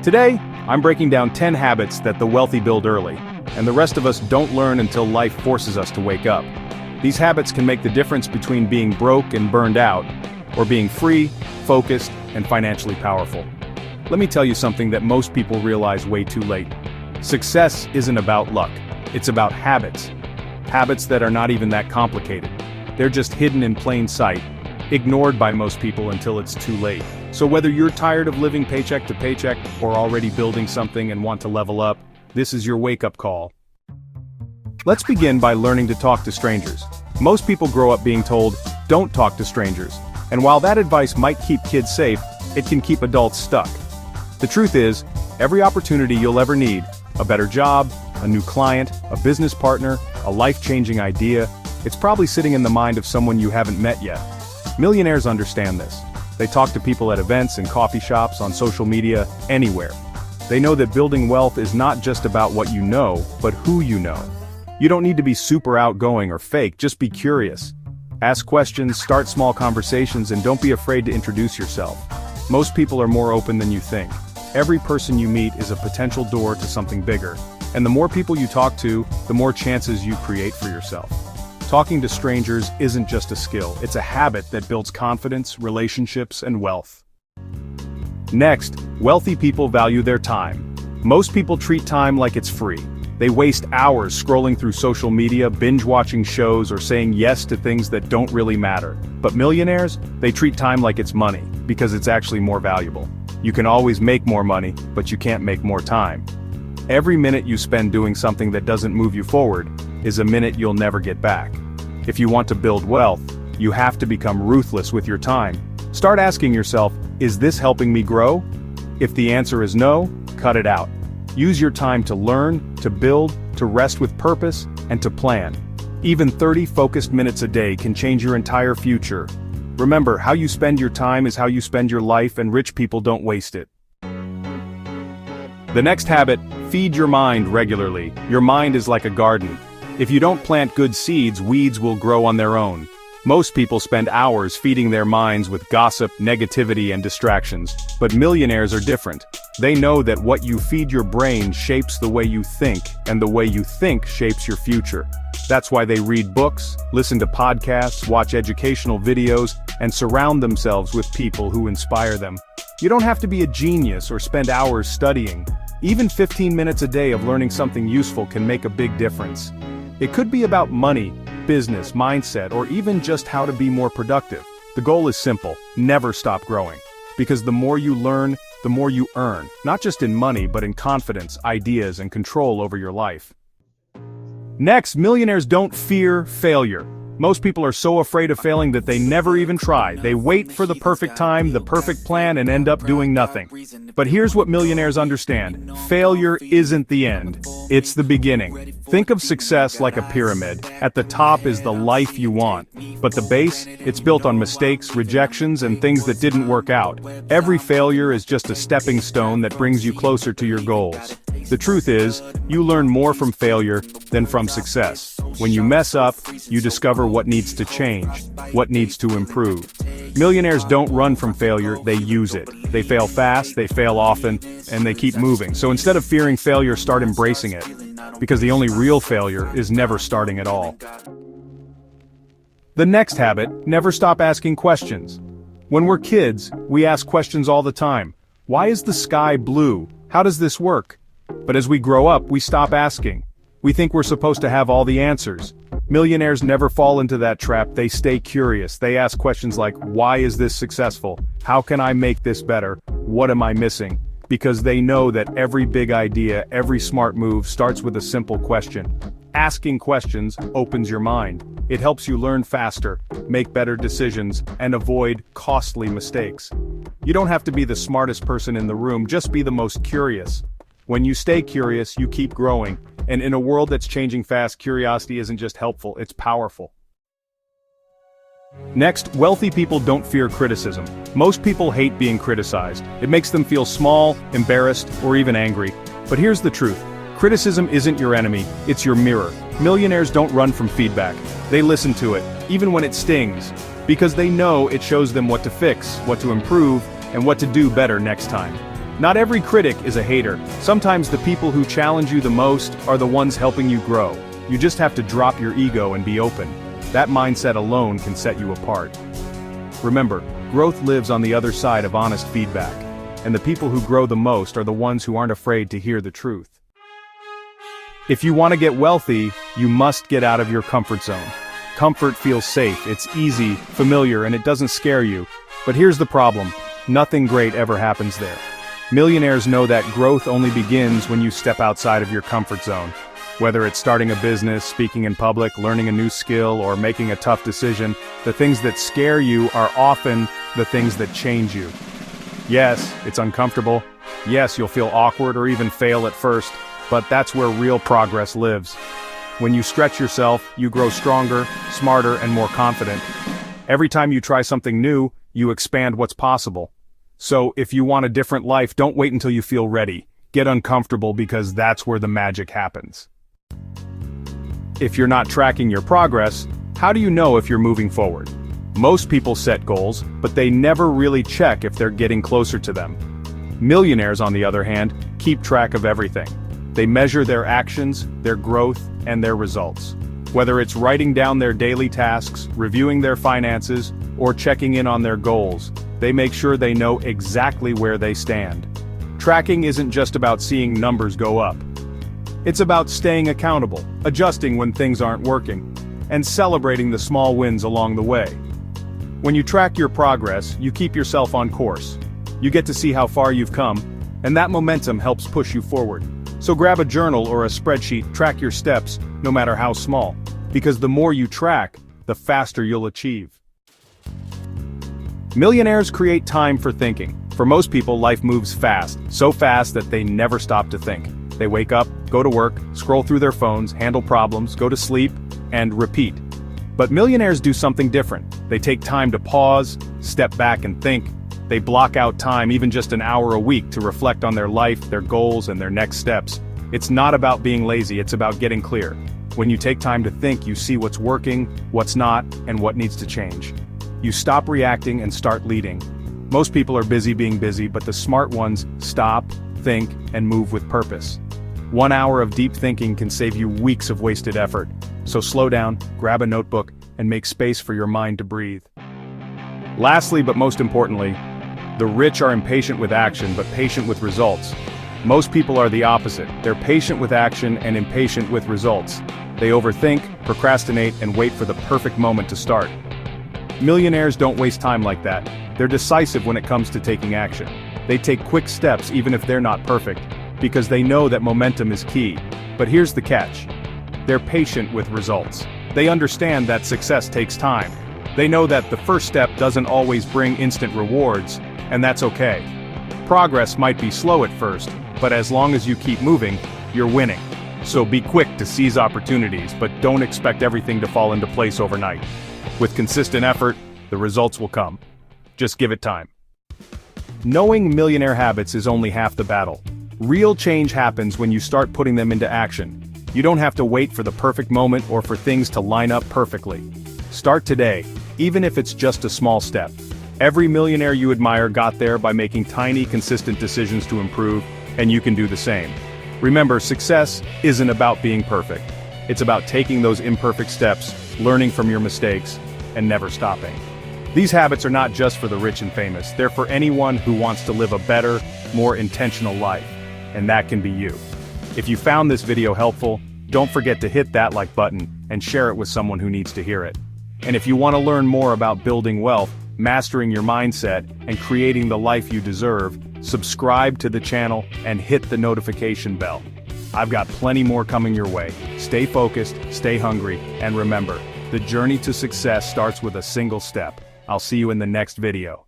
Today, I'm breaking down 10 habits that the wealthy build early, and the rest of us don't learn until life forces us to wake up. These habits can make the difference between being broke and burned out, or being free, focused, and financially powerful. Let me tell you something that most people realize way too late. Success isn't about luck, it's about habits. Habits that are not even that complicated. They're just hidden in plain sight, ignored by most people until it's too late. So whether you're tired of living paycheck to paycheck or already building something and want to level up, this is your wake-up call. Let's begin by learning to talk to strangers. Most people grow up being told, don't talk to strangers. And while that advice might keep kids safe, it can keep adults stuck. The truth is, every opportunity you'll ever need, a better job, a new client, a business partner, a life-changing idea, it's probably sitting in the mind of someone you haven't met yet. Millionaires understand this. They talk to people at events and coffee shops, on social media, anywhere. They know that building wealth is not just about what you know, but who you know. You don't need to be super outgoing or fake, just be curious. Ask questions, start small conversations, and don't be afraid to introduce yourself. Most people are more open than you think. Every person you meet is a potential door to something bigger. And the more people you talk to, the more chances you create for yourself. Talking to strangers isn't just a skill, it's a habit that builds confidence, relationships, and wealth. Next, wealthy people value their time. Most people treat time like it's free. They waste hours scrolling through social media, binge-watching shows, or saying yes to things that don't really matter. But millionaires, they treat time like it's money, because it's actually more valuable. You can always make more money, but you can't make more time. Every minute you spend doing something that doesn't move you forward is a minute you'll never get back. If you want to build wealth, you have to become ruthless with your time. Start asking yourself, is this helping me grow? If the answer is no, cut it out. Use your time to learn, to build, to rest with purpose, and to plan. Even 30 focused minutes a day can change your entire future. Remember, how you spend your time is how you spend your life, and rich people don't waste it. The next habit, feed your mind regularly. Your mind is like a garden. If you don't plant good seeds, weeds will grow on their own. Most people spend hours feeding their minds with gossip, negativity, and distractions. But millionaires are different. They know that what you feed your brain shapes the way you think, and the way you think shapes your future. That's why they read books, listen to podcasts, watch educational videos, and surround themselves with people who inspire them. You don't have to be a genius or spend hours studying. Even 15 minutes a day of learning something useful can make a big difference. It could be about money, business, mindset, or even just how to be more productive. The goal is simple: never stop growing. Because the more you learn, the more you earn, not just in money but in confidence, ideas, and control over your life. Next, millionaires don't fear failure. Most people are so afraid of failing that they never even try. They wait for the perfect time, the perfect plan, and end up doing nothing. But here's what millionaires understand: failure isn't the end, it's the beginning. Think of success like a pyramid. At the top is the life you want. But the base, it's built on mistakes, rejections, and things that didn't work out. Every failure is just a stepping stone that brings you closer to your goals. The truth is, you learn more from failure than from success. When you mess up, you discover what needs to change, what needs to improve. Millionaires don't run from failure, they use it. They fail fast, they fail often, and they keep moving. So instead of fearing failure, start embracing it. Because the only real failure is never starting at all. The next habit, never stop asking questions. When we're kids, we ask questions all the time. Why is the sky blue? How does this work? But as we grow up, we stop asking. We think we're supposed to have all the answers. Millionaires never fall into that trap. They stay curious. They ask questions like, why is this successful? How can I make this better? What am I missing? Because they know that every big idea, every smart move starts with a simple question. Asking questions opens your mind. It helps you learn faster, make better decisions, and avoid costly mistakes. You don't have to be the smartest person in the room, just be the most curious. When you stay curious, you keep growing. And in a world that's changing fast, curiosity isn't just helpful, it's powerful. Next, wealthy people don't fear criticism. Most people hate being criticized. It makes them feel small, embarrassed, or even angry. But here's the truth. Criticism isn't your enemy, it's your mirror. Millionaires don't run from feedback. They listen to it, even when it stings, because they know it shows them what to fix, what to improve, and what to do better next time. Not every critic is a hater. Sometimes the people who challenge you the most are the ones helping you grow. You just have to drop your ego and be open. That mindset alone can set you apart. Remember, growth lives on the other side of honest feedback. And the people who grow the most are the ones who aren't afraid to hear the truth. If you want to get wealthy, you must get out of your comfort zone. Comfort feels safe, it's easy, familiar, and it doesn't scare you. But here's the problem: nothing great ever happens there. Millionaires know that growth only begins when you step outside of your comfort zone. Whether it's starting a business, speaking in public, learning a new skill, or making a tough decision, the things that scare you are often the things that change you. Yes, it's uncomfortable. Yes, you'll feel awkward or even fail at first, but that's where real progress lives. When you stretch yourself, you grow stronger, smarter, and more confident. Every time you try something new, you expand what's possible. So, if you want a different life, don't wait until you feel ready. Get uncomfortable, because that's where the magic happens. If you're not tracking your progress, how do you know if you're moving forward? Most people set goals, but they never really check if they're getting closer to them. Millionaires, on the other hand, keep track of everything. They measure their actions, their growth, and their results. Whether it's writing down their daily tasks, reviewing their finances, or checking in on their goals, they make sure they know exactly where they stand. Tracking isn't just about seeing numbers go up. It's about staying accountable, adjusting when things aren't working, and celebrating the small wins along the way. When you track your progress, you keep yourself on course. You get to see how far you've come, and that momentum helps push you forward. So grab a journal or a spreadsheet, track your steps, no matter how small. Because the more you track, the faster you'll achieve. Millionaires create time for thinking. For most people, life moves fast, so fast that they never stop to think. They wake up, go to work, scroll through their phones, handle problems, go to sleep, and repeat. But millionaires do something different. They take time to pause, step back and think. They block out time, even just an hour a week, to reflect on their life, their goals, and their next steps. It's not about being lazy, it's about getting clear. When you take time to think, you see what's working, what's not, and what needs to change. You stop reacting and start leading. Most people are busy being busy, but the smart ones stop, think, and move with purpose. 1 hour of deep thinking can save you weeks of wasted effort. So slow down, grab a notebook, and make space for your mind to breathe. Lastly, but most importantly, the rich are impatient with action but patient with results. Most people are the opposite. They're patient with action and impatient with results. They overthink, procrastinate, and wait for the perfect moment to start. Millionaires don't waste time like that. They're decisive when it comes to taking action. They take quick steps even if they're not perfect, because they know that momentum is key. But here's the catch. They're patient with results. They understand that success takes time. They know that the first step doesn't always bring instant rewards, and that's okay. Progress might be slow at first, but as long as you keep moving, you're winning. So be quick to seize opportunities, but don't expect everything to fall into place overnight. With consistent effort, the results will come. Just give it time. Knowing millionaire habits is only half the battle. Real change happens when you start putting them into action. You don't have to wait for the perfect moment or for things to line up perfectly. Start today, even if it's just a small step. Every millionaire you admire got there by making tiny, consistent decisions to improve, and you can do the same. Remember, success isn't about being perfect. It's about taking those imperfect steps, learning from your mistakes, and never stopping. These habits are not just for the rich and famous, they're for anyone who wants to live a better, more intentional life. And that can be you. If you found this video helpful, don't forget to hit that like button and share it with someone who needs to hear it. And if you want to learn more about building wealth, mastering your mindset, and creating the life you deserve, subscribe to the channel and hit the notification bell. I've got plenty more coming your way. Stay focused, stay hungry, and remember, the journey to success starts with a single step. I'll see you in the next video.